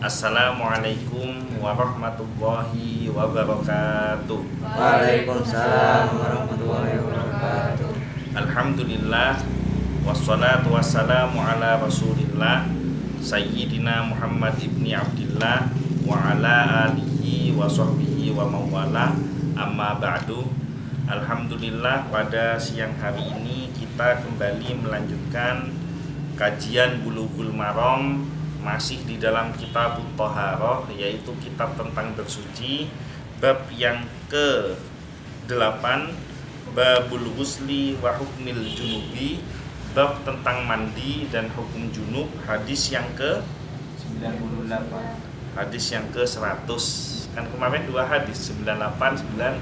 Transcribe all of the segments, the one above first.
Assalamualaikum warahmatullahi wabarakatuh. Waalaikumsalam warahmatullahi wabarakatuh. Alhamdulillah wassalatu wassalamu ala Rasulillah Sayyidina Muhammad ibni Abdillah wa ala alihi wa sahbihi wa mawala. Amma ba'du. Alhamdulillah, pada siang hari ini kita kembali melanjutkan kajian Bulughul Maram, masih di dalam kitab Thaharah, yaitu kitab tentang bersuci, bab yang ke-8, babul ghusli wa hukmil junubi, bab tentang mandi dan hukum junub, hadis yang ke-98, hadis yang ke-100. Kan kemarin dua hadis, 98,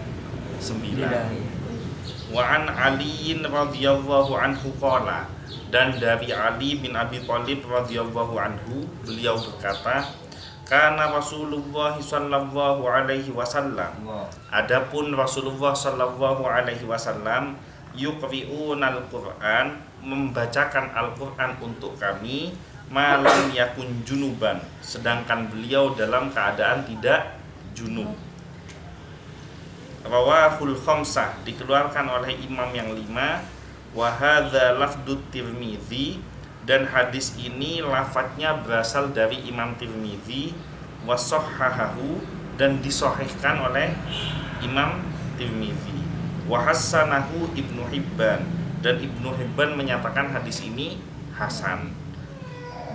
99. Wa an Aliin radhiyallahu anhu qala, dan dari Ali bin Abi Thalib radhiyallahu anhu, beliau berkata, kana Rasulullah sallallahu alaihi wasallam, adapun Rasulullah sallallahu alaihi wasallam, yuqri'unal Qur'an, membacakan Al-Qur'an untuk kami, malam yakun junuban, sedangkan beliau dalam keadaan tidak junub. Rawahul khamsah, dikeluarkan oleh imam yang 5. Wa hadza lafdut Tirmidzi, dan hadis ini lafadznya berasal dari Imam Tirmidzi. Wa sahhahahu, dan disahihkan oleh Imam Tirmidzi. Wa hassanahu Ibnu Hibban, dan Ibnu Hibban menyatakan hadis ini hasan.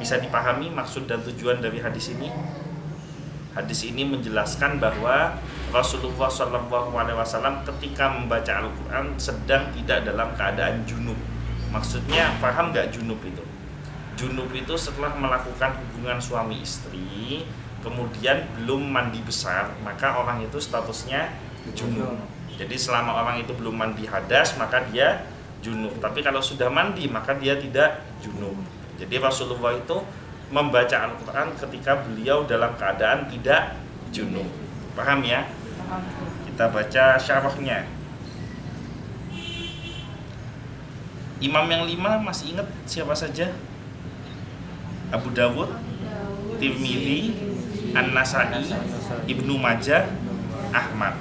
Bisa dipahami maksud dan tujuan dari hadis ini? Hadis ini menjelaskan bahwa Rasulullah SAW ketika membaca Al-Quran sedang tidak dalam keadaan junub. Maksudnya, paham gak junub itu? Junub itu setelah melakukan hubungan suami istri, kemudian belum mandi besar, maka orang itu statusnya junub. Jadi selama orang itu belum mandi hadas, maka dia junub. Tapi kalau sudah mandi, maka dia tidak junub. Jadi Rasulullah itu membaca Al-Quran ketika beliau dalam keadaan tidak junub. Paham ya? Kita baca syarahnya. Imam yang 5 masih ingat siapa saja? Abu Dawud, Tirmidzi, An-Nasa'i, Ibnu Majah, Ahmad.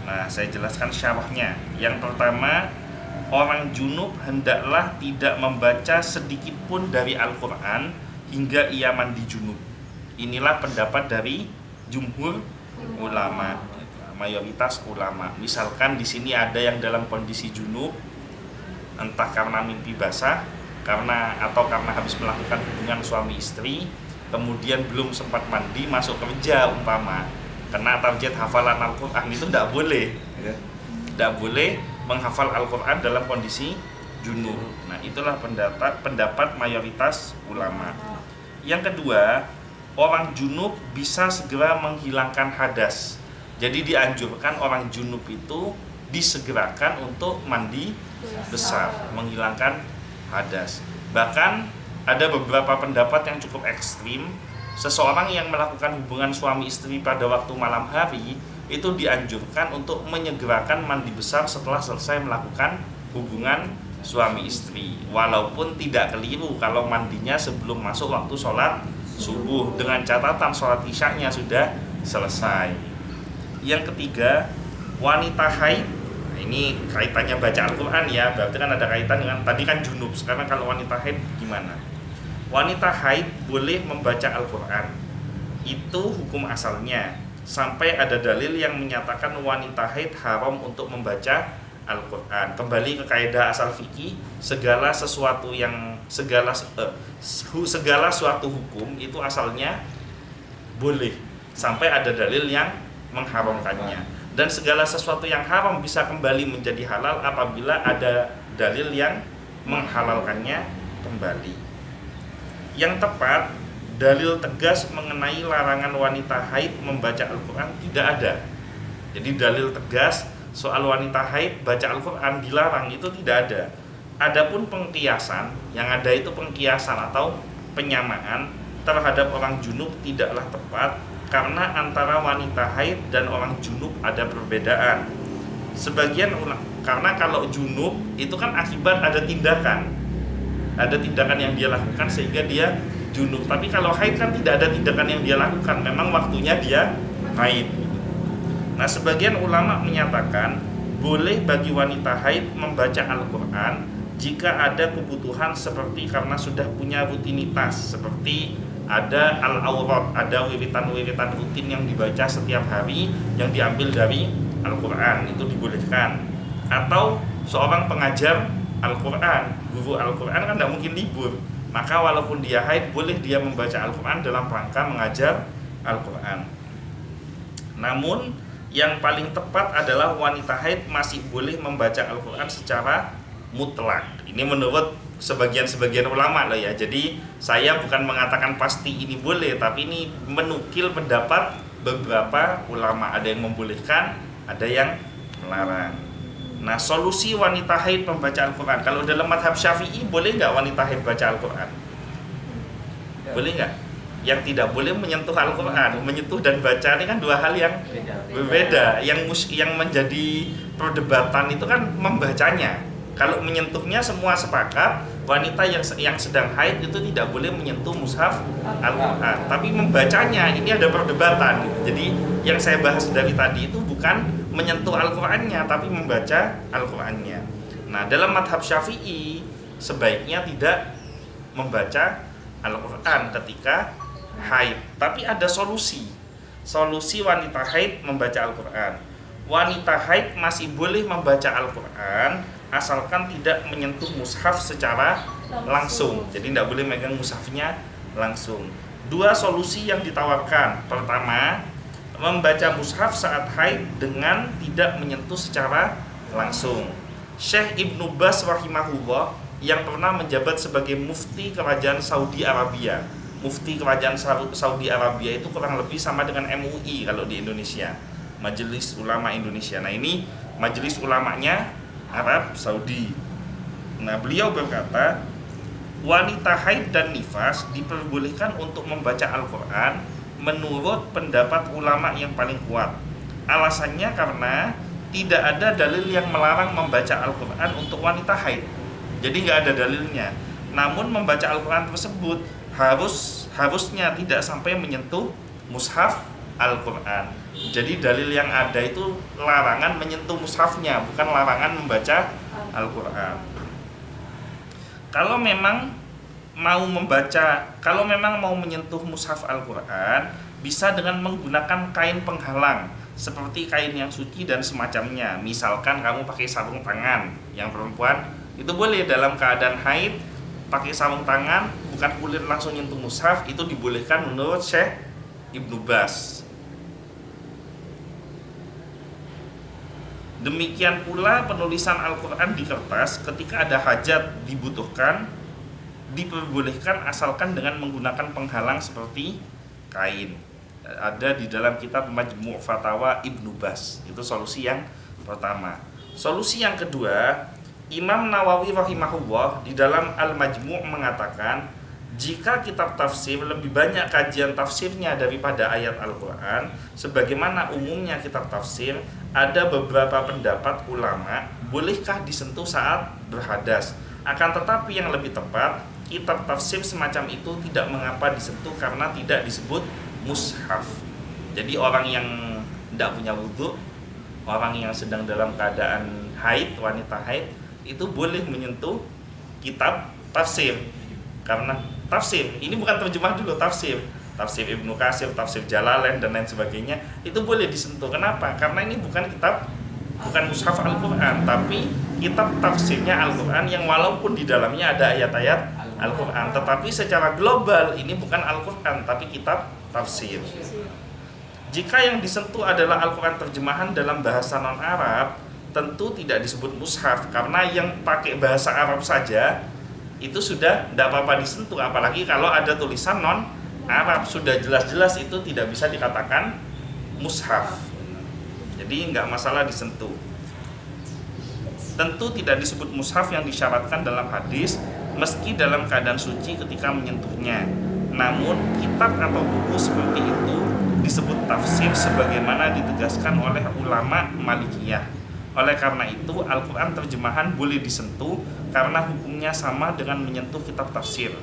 Nah, saya jelaskan syarahnya. Yang pertama, orang junub hendaklah tidak membaca sedikit pun dari Al-Quran hingga ia mandi junub. Inilah pendapat dari jumhur ulama, mayoritas ulama. Misalkan di sini ada yang dalam kondisi junub, entah karena mimpi basah, atau karena habis melakukan hubungan suami istri, kemudian belum sempat mandi, masuk kerja umpama, kena target hafalan Al-Quran, itu tidak boleh. Tidak boleh menghafal Al-Quran dalam kondisi junub. Nah, itulah pendapat mayoritas ulama. Yang kedua, orang junub bisa segera menghilangkan hadas. Jadi dianjurkan orang junub itu disegerakan untuk mandi besar, menghilangkan hadas. Bahkan ada beberapa pendapat yang cukup ekstrim. Seseorang yang melakukan hubungan suami istri pada waktu malam hari itu dianjurkan untuk menyegerakan mandi besar setelah selesai melakukan hubungan suami istri, walaupun tidak keliru kalau mandinya sebelum masuk waktu sholat subuh, dengan catatan sholat isyaknya sudah selesai. Yang ketiga, wanita haid. Ini kaitannya baca Al-Quran ya, berarti kan ada kaitan dengan tadi kan junub. Sekarang kalau wanita haid gimana? Wanita haid boleh membaca Al-Quran, itu hukum asalnya, sampai ada dalil yang menyatakan wanita haid haram untuk membaca Al-Quran. Kembali ke kaidah asal fikih, segala suatu hukum itu asalnya boleh sampai ada dalil yang mengharamkannya. Dan segala sesuatu yang haram bisa kembali menjadi halal apabila ada dalil yang menghalalkannya kembali. Yang tepat, dalil tegas mengenai larangan wanita haid membaca Al-Quran tidak ada. Jadi dalil tegas soal wanita haid baca Al-Quran dilarang itu tidak ada. Adapun pengkiasan, yang ada itu pengkiasan atau penyamaan terhadap orang junub tidaklah tepat, karena antara wanita haid dan orang junub ada perbedaan. Sebagian karena kalau junub itu kan akibat ada tindakan yang dia lakukan sehingga dia junub. Tapi kalau haid kan tidak ada tindakan yang dia lakukan, memang waktunya dia haid. Nah, sebagian ulama menyatakan boleh bagi wanita haid membaca Al-Quran jika ada kebutuhan, seperti karena sudah punya rutinitas, seperti ada al-awrat, ada wiritan-wiritan rutin yang dibaca setiap hari yang diambil dari Al-Quran, itu dibolehkan. Atau seorang pengajar Al-Quran, guru Al-Quran kan tidak mungkin libur, maka walaupun dia haid boleh dia membaca Al-Quran dalam rangka mengajar Al-Quran. Namun yang paling tepat adalah wanita haid masih boleh membaca Al-Quran secara mutlak. Ini menurut sebagian ulama loh ya. Jadi saya bukan mengatakan pasti ini boleh, tapi ini menukil pendapat beberapa ulama. Ada yang membolehkan, ada yang melarang. Nah, solusi wanita haid membaca Al-Quran, kalau dalam mazhab Syafi'i boleh nggak wanita haid baca Al-Quran? Boleh nggak? Yang tidak boleh menyentuh Al-Quran. Menyentuh dan baca ini kan dua hal yang berbeda. Yang menjadi perdebatan itu kan membacanya. Kalau menyentuhnya semua sepakat, wanita yang sedang haid itu tidak boleh menyentuh mushaf Al-Quran. Tapi membacanya ini ada perdebatan. Jadi yang saya bahas dari tadi itu bukan menyentuh Al-Qurannya, tapi membaca Al-Qurannya. Nah, dalam mazhab Syafi'i sebaiknya tidak membaca Al-Quran ketika haid. Tapi ada solusi wanita haid membaca Al-Quran. Wanita haid masih boleh membaca Al-Quran asalkan tidak menyentuh mushaf secara langsung. Jadi tidak boleh megang mushafnya langsung. Dua solusi yang ditawarkan. Pertama, membaca mushaf saat haid dengan tidak menyentuh secara langsung. Syekh Ibnu Baz rahimahullah yang pernah menjabat sebagai mufti kerajaan Saudi Arabia. Mufti kerajaan Saudi Arabia itu kurang lebih sama dengan MUI kalau di Indonesia, Majelis Ulama Indonesia. Nah, ini majelis ulamanya Arab Saudi. Nah, beliau berkata, wanita haid dan nifas diperbolehkan untuk membaca Al-Quran menurut pendapat ulama yang paling kuat. Alasannya karena tidak ada dalil yang melarang membaca Al-Quran untuk wanita haid. Jadi nggak ada dalilnya. Namun membaca Al-Quran tersebut harusnya tidak sampai menyentuh mushaf Al-Quran. Jadi dalil yang ada itu larangan menyentuh mushafnya, bukan larangan membaca Al-Quran. Kalau memang mau menyentuh mushaf Al-Quran, bisa dengan menggunakan kain penghalang seperti kain yang suci dan semacamnya. Misalkan kamu pakai sarung tangan, yang perempuan itu boleh dalam keadaan haid pakai sarung tangan, bukan kulit langsung nyentuh mushaf, itu dibolehkan menurut Syekh Ibnu Baz. Demikian pula penulisan Al-Quran di kertas ketika ada hajat dibutuhkan, diperbolehkan asalkan dengan menggunakan penghalang seperti kain. Ada di dalam kitab Majmu' Fatawa Ibnu Baz. Itu solusi yang pertama. Solusi yang kedua, Imam Nawawi rahimahullah di dalam Al-Majmu' mengatakan, jika kitab tafsir lebih banyak kajian tafsirnya daripada ayat Al-Quran, sebagaimana umumnya kitab tafsir, ada beberapa pendapat ulama bolehkah disentuh saat berhadas. Akan tetapi yang lebih tepat, kitab tafsir semacam itu tidak mengapa disentuh karena tidak disebut mushaf. Jadi orang yang tidak punya wudhu, orang yang sedang dalam keadaan haid, wanita haid, itu boleh menyentuh kitab tafsir. Karena tafsir, ini bukan terjemah dulu, tafsir Ibnu Katsir, tafsir Jalalain dan lain sebagainya, itu boleh disentuh. Kenapa? Karena ini bukan mushaf Al-Quran, tapi kitab tafsirnya Al-Quran yang walaupun di dalamnya ada ayat-ayat Al-Quran, tetapi secara global ini bukan Al-Quran, tapi kitab tafsir. Jika yang disentuh adalah Al-Quran terjemahan dalam bahasa non-Arab, tentu tidak disebut mushaf, karena yang pakai bahasa Arab saja itu sudah tidak apa-apa disentuh, apalagi kalau ada tulisan non-Arab, sudah jelas-jelas itu tidak bisa dikatakan mushaf. Jadi nggak masalah disentuh. Tentu tidak disebut mushaf yang disyaratkan dalam hadis, meski dalam keadaan suci ketika menyentuhnya. Namun kitab atau buku seperti itu disebut tafsir sebagaimana ditegaskan oleh ulama Malikiyah. Oleh karena itu, Al-Quran terjemahan boleh disentuh karena hukumnya sama dengan menyentuh kitab tafsir.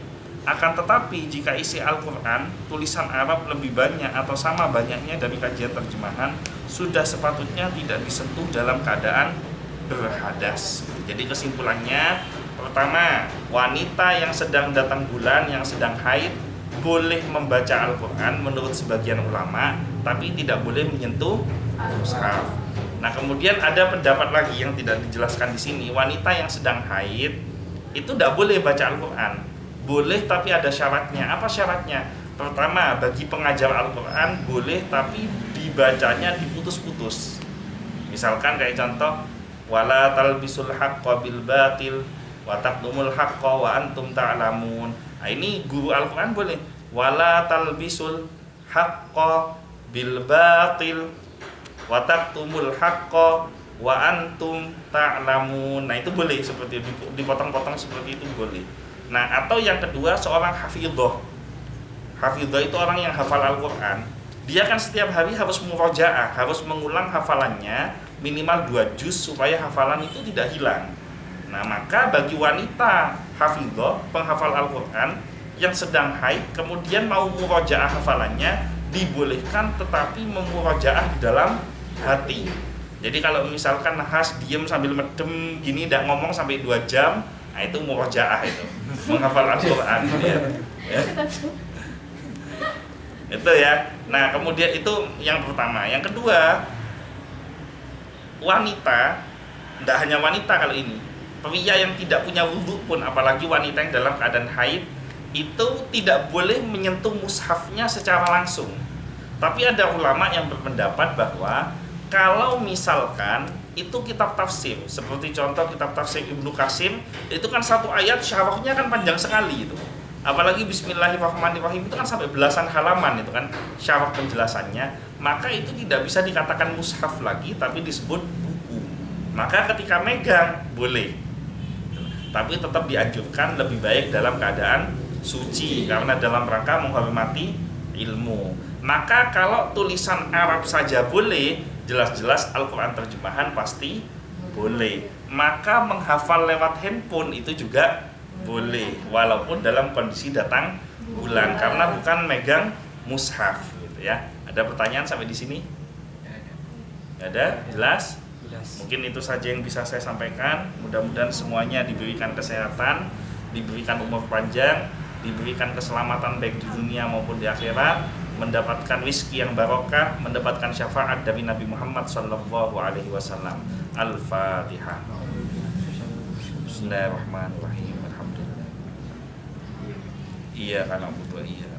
Akan tetapi jika isi Al-Quran tulisan Arab lebih banyak atau sama banyaknya dari kajian terjemahan, sudah sepatutnya tidak disentuh dalam keadaan berhadas. Jadi kesimpulannya, pertama, wanita yang sedang datang bulan, yang sedang haid, boleh membaca Al-Quran menurut sebagian ulama, tapi tidak boleh menyentuh mushaf. Nah, kemudian ada pendapat lagi yang tidak dijelaskan di sini. Wanita yang sedang haid itu tidak boleh baca Al-Quran. Boleh, tapi ada syaratnya. Apa syaratnya? Pertama, bagi pengajar Al-Quran boleh, tapi dibacanya diputus-putus. Misalkan kayak contoh, wala talbisul haqqa bil batil wa taqdumul haqqa wa antum ta'lamun. Nah, ini guru Al-Quran boleh. Wala talbisul haqqa bil batil wa taqdumul haqqa wa antum ta'lamun. Nah, itu boleh, seperti dipotong-potong seperti itu boleh. Nah, atau yang kedua, seorang hafidhah. Hafidhah itu orang yang hafal Al-Quran. Dia kan setiap hari harus murojaah, harus mengulang hafalannya minimal 2 juz supaya hafalan itu tidak hilang. Nah, maka bagi wanita hafidhah, penghafal Al-Quran yang sedang haid, kemudian mau murojaah hafalannya, dibolehkan, tetapi memurojaah di dalam hati. Jadi kalau misalkan khas diem sambil medem gini, tidak ngomong sampai 2 jam, nah itu murojaah, itu menghafal Al-Quran ya. Itu ya. Nah, kemudian itu yang pertama. Yang kedua, wanita, tidak hanya wanita kalau ini, pria yang tidak punya wudhu pun, apalagi wanita yang dalam keadaan haid, itu tidak boleh menyentuh mushafnya secara langsung. Tapi ada ulama yang berpendapat bahwa kalau misalkan itu kitab tafsir, seperti contoh kitab tafsir Ibnu Qasim, itu kan satu ayat syarahnya kan panjang sekali itu. Apalagi Bismillahirrahmanirrahim itu kan sampai belasan halaman itu kan syarah penjelasannya. Maka itu tidak bisa dikatakan mushaf lagi, tapi disebut buku. Maka ketika megang boleh, tapi tetap dianjurkan lebih baik dalam keadaan suci, karena dalam rangka menghormati ilmu. Maka kalau tulisan Arab saja boleh, jelas-jelas Al-Quran terjemahan pasti boleh. Maka menghafal lewat handphone itu juga boleh, walaupun dalam kondisi datang bulan, karena bukan megang mushaf gitu ya. Ada pertanyaan sampai di sini? Ada? Jelas? Mungkin itu saja yang bisa saya sampaikan. Mudah-mudahan semuanya diberikan kesehatan, diberikan umur panjang, diberikan keselamatan baik di dunia maupun di akhirat, mendapatkan rizki yang barokah, mendapatkan syafaat dari Nabi Muhammad SAW. Al-Fatihah. Bismillahirrahmanirrahim. Alhamdulillah. Iya kan Abu Dua, iya kan.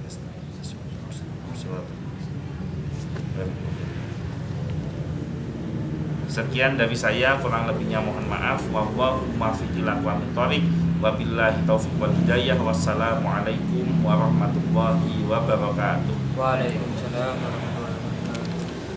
Sekian dari saya, kurang lebihnya mohon maaf. Wallahu muwaffiq ila aqwamit thoriq. Wabillahi taufiq wal hidayah. Wassalamualaikum warahmatullahi wabarakatuh. Waalaikumsalam warahmatullahi wabarakatuh.